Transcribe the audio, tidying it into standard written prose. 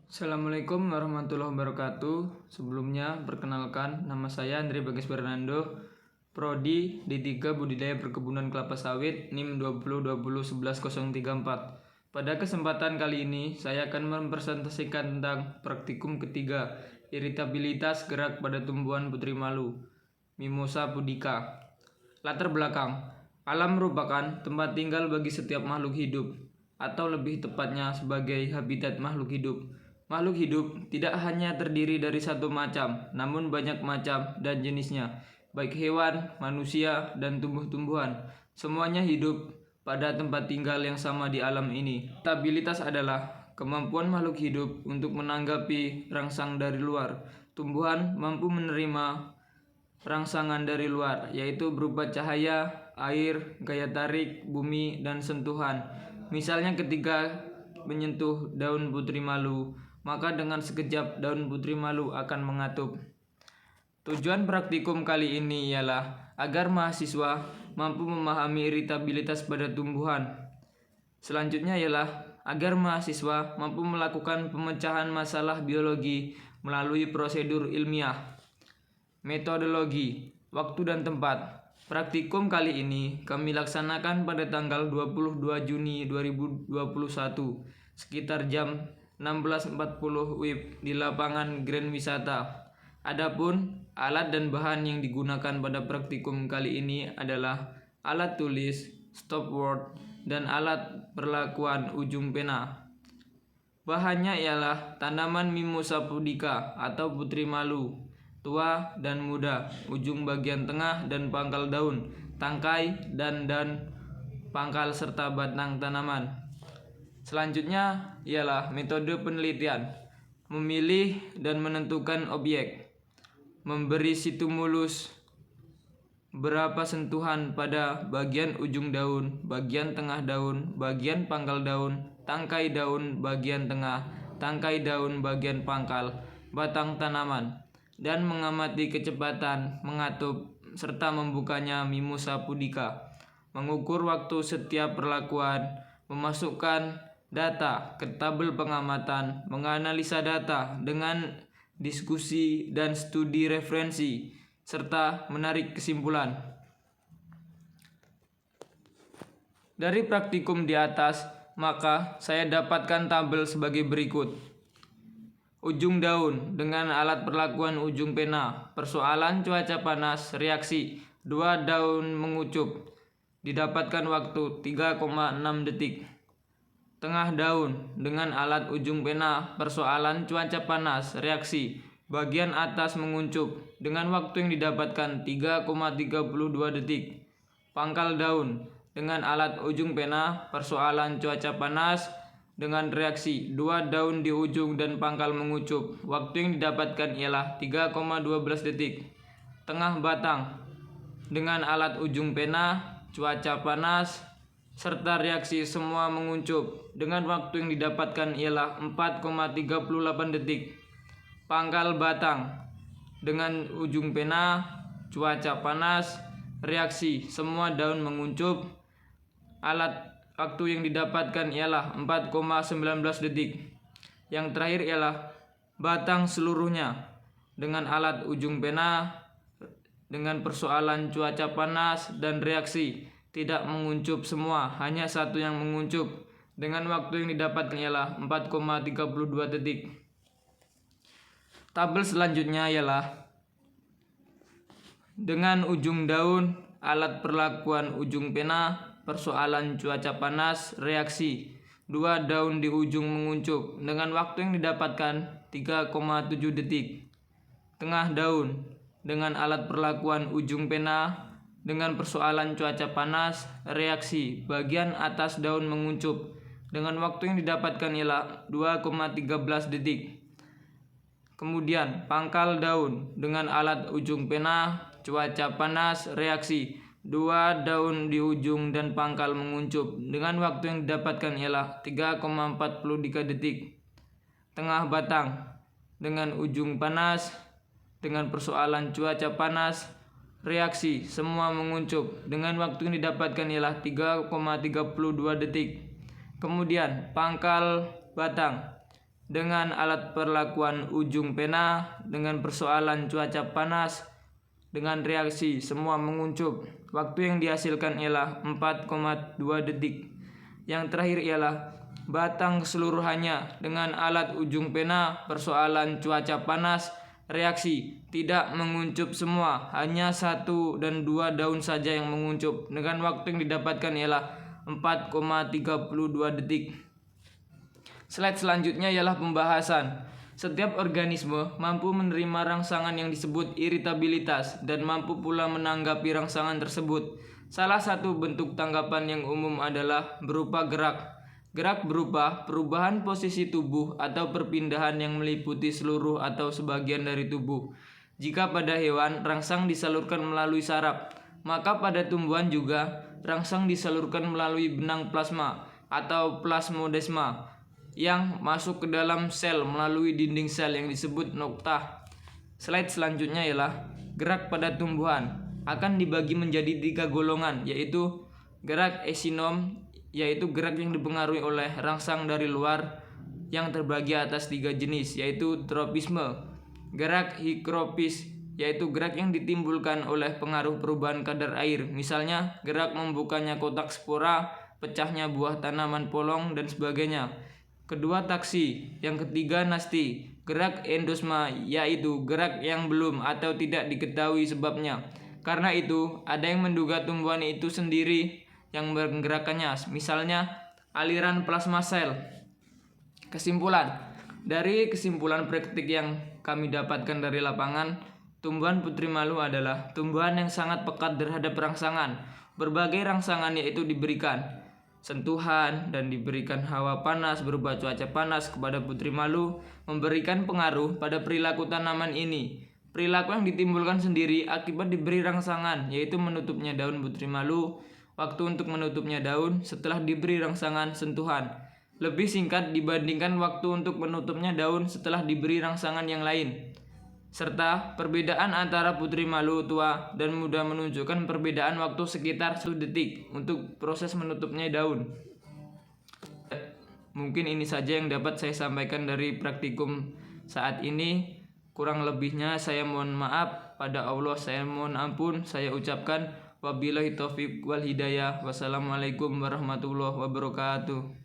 Assalamualaikum warahmatullahi wabarakatuh. Sebelumnya, perkenalkan, nama saya Andre Bagas Fernando, Prodi D3 Budidaya Perkebunan Kelapa Sawit, NIM 2020111034. Pada kesempatan kali ini, saya akan mempresentasikan tentang praktikum ketiga, iritabilitas gerak pada tumbuhan putri malu, Mimosa pudica. Latar belakang, alam merupakan tempat tinggal bagi setiap makhluk hidup, atau lebih tepatnya sebagai habitat makhluk hidup. Makhluk hidup tidak hanya terdiri dari satu macam, namun banyak macam dan jenisnya, baik hewan, manusia, dan tumbuh-tumbuhan. Semuanya hidup pada tempat tinggal yang sama di alam ini. Stabilitas adalah kemampuan makhluk hidup untuk menanggapi rangsang dari luar. Tumbuhan mampu menerima rangsangan dari luar, yaitu berupa cahaya, air, gaya tarik, bumi, dan sentuhan. Misalnya ketika menyentuh daun putri malu, maka dengan sekejap daun putri malu akan mengatup. Tujuan praktikum kali ini ialah agar mahasiswa mampu memahami iritabilitas pada tumbuhan. Selanjutnya ialah agar mahasiswa mampu melakukan pemecahan masalah biologi melalui prosedur ilmiah. Metodologi, waktu dan tempat. Praktikum kali ini kami laksanakan pada tanggal 22 Juni 2021 sekitar jam 16.40 WIB di lapangan Grand Wisata. Adapun alat dan bahan yang digunakan pada praktikum kali ini adalah alat tulis, stopwatch, dan alat perlakuan ujung pena. Bahannya ialah tanaman Mimosa pudica atau putri malu, tua dan muda, ujung bagian tengah dan pangkal daun, tangkai dan pangkal serta batang tanaman. Selanjutnya ialah metode penelitian, memilih dan menentukan objek, memberi stimulus berapa sentuhan pada bagian ujung daun, bagian tengah daun, bagian pangkal daun, tangkai daun bagian tengah, tangkai daun bagian pangkal, batang tanaman, dan mengamati kecepatan mengatup serta membukanya Mimosa pudica. Mengukur waktu setiap perlakuan, memasukkan data ke tabel pengamatan, menganalisa data dengan diskusi dan studi referensi, serta menarik kesimpulan. Dari praktikum di atas, maka saya dapatkan tabel sebagai berikut. Ujung daun dengan alat perlakuan ujung pena, persoalan cuaca panas, reaksi 2 daun mengucup, didapatkan waktu 3,6 detik. Tengah daun dengan alat ujung pena, persoalan cuaca panas, reaksi bagian atas menguncup dengan waktu yang didapatkan 3,32 detik. Pangkal daun dengan alat ujung pena, persoalan cuaca panas dengan reaksi 2 daun di ujung dan pangkal mengucup, waktu yang didapatkan ialah 3,12 detik. Tengah batang dengan alat ujung pena, cuaca panas, serta reaksi semua menguncup dengan waktu yang didapatkan ialah 4,38 detik. Pangkal batang dengan ujung pena, cuaca panas, reaksi semua daun menguncup, waktu yang didapatkan ialah 4,19 detik. Yang terakhir ialah batang seluruhnya dengan alat ujung pena dengan persoalan cuaca panas dan reaksi tidak menguncup semua, hanya satu yang menguncup dengan waktu yang didapatkan ialah 4,32 detik. Tabel selanjutnya ialah dengan ujung daun, alat perlakuan ujung pena, persoalan cuaca panas, reaksi 2 daun di ujung menguncup dengan waktu yang didapatkan 3,7 detik. Tengah daun dengan alat perlakuan ujung pena dengan persoalan cuaca panas, reaksi bagian atas daun menguncup dengan waktu yang didapatkan ialah 2,13 detik. Kemudian pangkal daun dengan alat ujung pena, cuaca panas, reaksi 2 daun di ujung dan pangkal menguncup dengan waktu yang didapatkan ialah 3,43 detik. Tengah batang dengan ujung panas dengan persoalan cuaca panas, reaksi semua menguncup dengan waktu yang didapatkan ialah 3,32 detik. Kemudian pangkal batang dengan alat perlakuan ujung pena, dengan persoalan cuaca panas, dengan reaksi semua menguncup. Waktu yang dihasilkan ialah 4,2 detik. Yang terakhir ialah batang keseluruhannya dengan alat ujung pena, persoalan cuaca panas, reaksi tidak menguncup semua, hanya 1 dan 2 daun saja yang menguncup. Dengan waktu yang didapatkan ialah 4,32 detik. Slide selanjutnya ialah pembahasan. Setiap organisme mampu menerima rangsangan yang disebut iritabilitas dan mampu pula menanggapi rangsangan tersebut. Salah satu bentuk tanggapan yang umum adalah berupa gerak. Gerak berupa perubahan posisi tubuh atau perpindahan yang meliputi seluruh atau sebagian dari tubuh. Jika pada hewan rangsang disalurkan melalui saraf, maka pada tumbuhan juga rangsang disalurkan melalui benang plasma atau plasmodesma yang masuk ke dalam sel melalui dinding sel yang disebut noktah. Slide selanjutnya ialah gerak pada tumbuhan akan dibagi menjadi 3 golongan, yaitu gerak esinom, yaitu gerak yang dipengaruhi oleh rangsang dari luar yang terbagi atas 3 jenis, yaitu tropisme. Gerak hikropis, yaitu gerak yang ditimbulkan oleh pengaruh perubahan kadar air, misalnya gerak membukanya kotak spora, pecahnya buah tanaman polong, dan sebagainya. Kedua taksi, yang ketiga nasti. Gerak endosma, yaitu gerak yang belum atau tidak diketahui sebabnya. Karena itu, ada yang menduga tumbuhan itu sendiri yang menggerakkannya, misalnya aliran plasma sel. Kesimpulan, dari kesimpulan praktik yang kami dapatkan dari lapangan, tumbuhan putri malu adalah tumbuhan yang sangat pekat terhadap rangsangan. Berbagai rangsangan yaitu diberikan sentuhan dan diberikan hawa panas berupa cuaca panas kepada putri malu memberikan pengaruh pada perilaku tanaman ini. Perilaku yang ditimbulkan sendiri akibat diberi rangsangan, yaitu menutupnya daun putri malu. Waktu untuk menutupnya daun setelah diberi rangsangan sentuhan lebih singkat dibandingkan waktu untuk menutupnya daun setelah diberi rangsangan yang lain. Serta perbedaan antara putri malu tua dan muda menunjukkan perbedaan waktu sekitar 1 detik untuk proses menutupnya daun. Mungkin ini saja yang dapat saya sampaikan dari praktikum saat ini. Kurang lebihnya saya mohon maaf, pada Allah saya mohon ampun. Saya ucapkan wabillahi taufiq wal hidayah. Wassalamualaikum warahmatullahi wabarakatuh.